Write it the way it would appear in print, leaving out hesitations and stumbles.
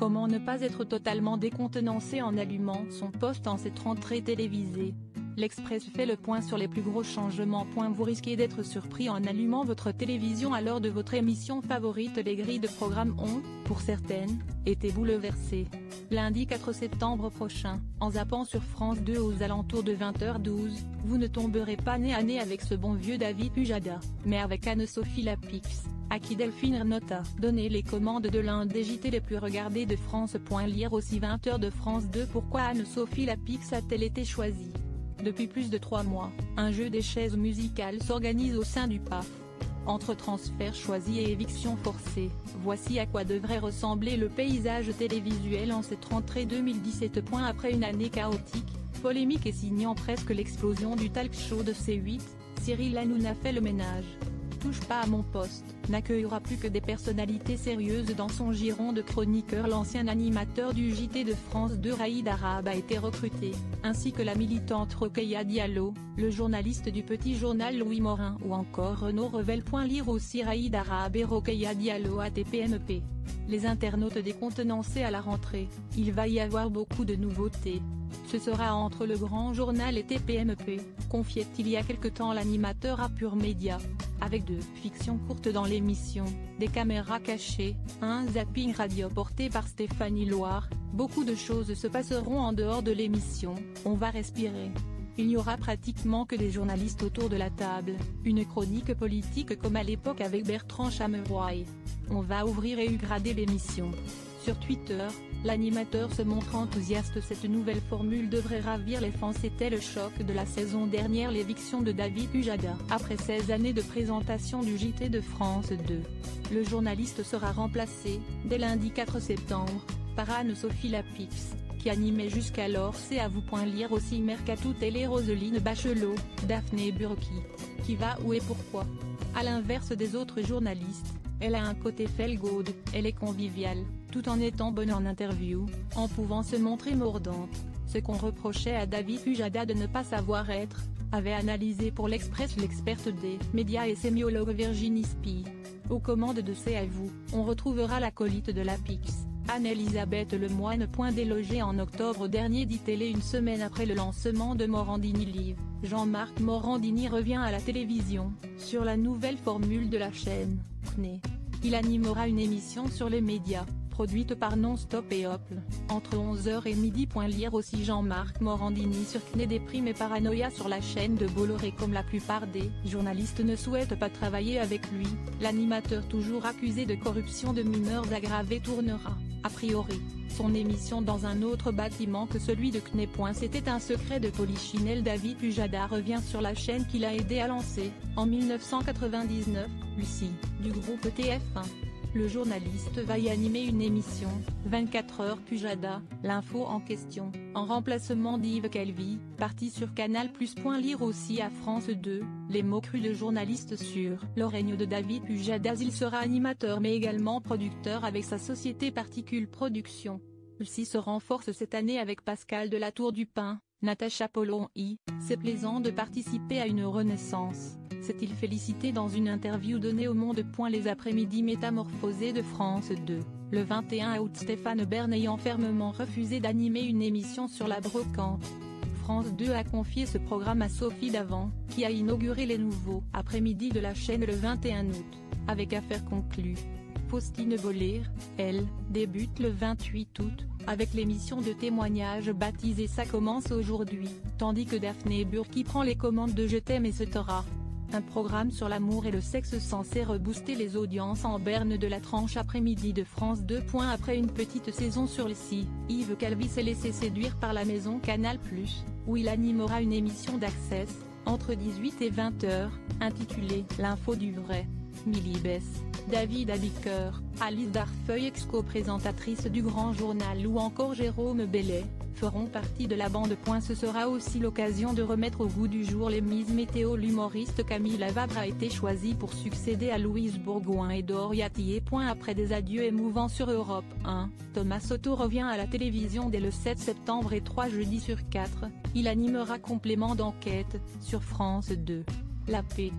Comment ne pas être totalement décontenancé en allumant son poste en cette rentrée télévisée? L'Express fait le point sur les plus gros changements. Vous risquez d'être surpris en allumant votre télévision à l'heure de votre émission favorite. Les grilles de programme ont, pour certaines, été bouleversées. Lundi 4 septembre prochain, en zappant sur France 2 aux alentours de 20h12, vous ne tomberez pas nez à nez avec ce bon vieux David Pujada, mais avec Anne-Sophie Lapix, à qui Delphine Ernotte a donné les commandes de l'un des JT les plus regardés de France. Lire aussi 20h de France 2. Pourquoi Anne-Sophie Lapix a-t-elle été choisie? Depuis plus de 3 mois, un jeu des chaises musicales s'organise au sein du PAF. Entre transferts choisis et évictions forcées, voici à quoi devrait ressembler le paysage télévisuel en cette rentrée 2017. Après une année chaotique, polémique et signant presque l'explosion du talk show de C8, Cyril Hanouna fait le ménage. Touche pas à mon poste n'accueillera plus que des personnalités sérieuses dans son giron de chroniqueurs. L'ancien animateur du JT de France 2 Raïd Arabe a été recruté, ainsi que la militante Rokhaya Diallo, le journaliste du Petit Journal Louis Morin ou encore Renaud Revel. Lire aussi Raïd Arabe et Rokhaya Diallo à TPMP. Les internautes décontenancés à la rentrée, il va y avoir beaucoup de nouveautés. Ce sera entre le Grand Journal et TPMP, confiait il y a quelque temps l'animateur à Pure Média. Avec 2 fictions courtes dans l'émission, des caméras cachées, un zapping radio porté par Stéphanie Loire, beaucoup de choses se passeront en dehors de l'émission. On va respirer. Il n'y aura pratiquement que des journalistes autour de la table, une chronique politique comme à l'époque avec Bertrand Chameroy. On va ouvrir et grader l'émission. Sur Twitter, l'animateur se montre enthousiaste. Cette nouvelle formule devrait ravir les fans. C'était le choc de la saison dernière, l'éviction de David Pujada. Après 16 années de présentation du JT de France 2, le journaliste sera remplacé, dès lundi 4 septembre, par Anne-Sophie Lapix, qui animait jusqu'alors C'est à vous. Lire aussi Mercato Télé. Roselyne Bachelot, Daphné Burki. Qui va où et pourquoi? À l'inverse des autres journalistes, elle a un côté feel good, elle est conviviale, tout en étant bonne en interview, en pouvant se montrer mordante, ce qu'on reprochait à David Pujada de ne pas savoir être, avait analysé pour l'Express l'experte des médias et sémiologue Virginie Spy. Aux commandes de C'est à vous, on retrouvera l'acolyte de Lapix, Anne-Elisabeth Lemoine. Délogée en octobre dernier d'ITélé une semaine après le lancement de Morandini Live, Jean-Marc Morandini revient à la télévision, sur la nouvelle formule de la chaîne, CNE. Il animera une émission sur les médias, produite par Non-Stop et Opl, entre 11h et midi. Lire aussi Jean-Marc Morandini sur CNE. Déprime et paranoïa sur la chaîne de Bolloré. Comme la plupart des journalistes ne souhaitent pas travailler avec lui, l'animateur toujours accusé de corruption de mineurs aggravée tournera, a priori, son émission dans un autre bâtiment que celui de CNE. C'était un secret de Polichinelle. David Pujada revient sur la chaîne qu'il a aidé à lancer, en 1999, Lucie, du groupe TF1. Le journaliste va y animer une émission, 24 heures Pujada, l'info en question, en remplacement d'Yves Calvi, parti sur Canal+. Lire aussi à France 2, les mots crus de journalistes sur le règne de David Pujada. Il sera animateur mais également producteur avec sa société Particule Productions. Celle-ci se renforce cette année avec Pascal de la Tour du Pin, Natacha Polony. C'est plaisant de participer à une renaissance, s'est-il félicité dans une interview donnée au Monde. Les après-midi métamorphosés de France 2, le 21 août. Stéphane Bern ayant fermement refusé d'animer une émission sur la brocante, France 2 a confié ce programme à Sophie Davant, qui a inauguré les nouveaux après-midi de la chaîne le 21 août, avec affaire conclue. Faustine Bollire, elle, débute le 28 août, avec l'émission de témoignage baptisée Ça commence aujourd'hui, tandis que Daphné Burki prend les commandes de Je t'aime et ce t'aura. Un programme sur l'amour et le sexe censé rebooster les audiences en berne de la tranche après-midi de France 2. Après une petite saison sur le site, Yves Calvi s'est laissé séduire par la maison Canal+, où il animera une émission d'Access, entre 18 et 20h, intitulée L'info du vrai. Milly Bess, David Abiker, Alice Darfeuille ex-co-présentatrice du Grand Journal ou encore Jérôme Bellet, feront partie de la bande. Ce sera aussi l'occasion de remettre au goût du jour les mises météo. L'humoriste Camille Lavabre a été choisi pour succéder à Louise Bourgoin et Doria Tillet. Après des adieux émouvants sur Europe 1, Thomas Soto revient à la télévision dès le 7 septembre et 3 jeudis sur 4, il animera Complément d'enquête, sur France 2. La paix.